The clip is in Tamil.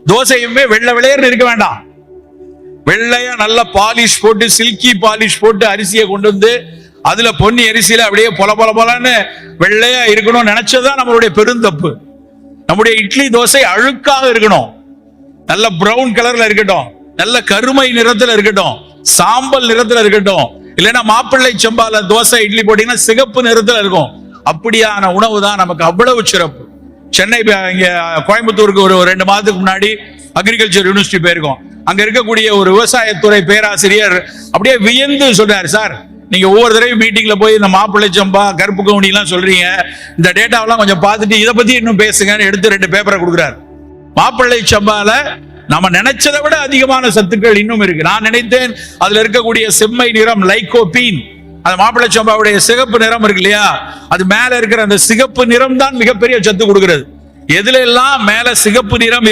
தோசையுமே வெள்ளை வெளையர்னு இருக்க வேண்டாம். வெள்ளையா நல்ல பாலிஷ் போட்டு, சில்கி பாலிஷ் போட்டு அரிசியை கொண்டு வந்து அதுல பொன்னி அரிசியில அப்படியே பொல பொல பொலன்னு வெள்ளையா இருக்கணும் நினைச்சதுதான் நம்மளுடைய பெருந்தப்பு. நம்முடைய இட்லி தோசை அழுக்காக இருக்கணும், நல்ல பிரவுன் கலர்ல இருக்கட்டும், நல்ல கருமை நிறத்துல இருக்கட்டும், சாம்பல் நிறத்துல இருக்கட்டும். இல்லைன்னா மாப்பிள்ளை சம்பால தோசை இட்லி போட்டீங்கன்னா சிகப்பு நிறத்துல இருக்கும். அப்படியான உணவு தான் நமக்கு அவ்வளவு சிறப்பு. சென்னை இங்க கோயம்புத்தூருக்கு ஒரு 2 மாதத்துக்கு முன்னாடி அக்ரிகல்ச்சர் யூனிவர்சிட்டி போயிருக்கோம். அங்க இருக்கக்கூடிய ஒரு விவசாயத்துறை பேராசிரியர் அப்படியே வியந்து சொல்றாரு, சார் நீங்க ஒவ்வொரு தடவையும் மீட்டிங்ல போய் இந்த மாப்பிள்ளை சம்பா கருப்பு கவுனி எல்லாம் சொல்றீங்க, இந்த டேட்டாவெல்லாம் கொஞ்சம் பார்த்துட்டு இதை பத்தி இன்னும் பேசுங்கன்னு எடுத்து 2 பேப்பரை கொடுக்குறாரு. மாப்பிள்ளை சம்பால நம்ம நினைச்சதை விட அதிகமான சத்துக்கள் இன்னும் இருக்கு. நான் நினைத்தேன் அதுல இருக்கக்கூடிய செம்மை நிறம் லைகோபீன், அந்த மாப்பிள்ளை சம்பாவுடைய சிகப்பு நிறம் இருக்கு இல்லையா, அது மேல இருக்கிற அந்த சிகப்பு நிறம் தான் மிகப்பெரிய சத்து கொடுக்கிறது. எதுல எல்லாம் மேல சிகப்பு நிறம்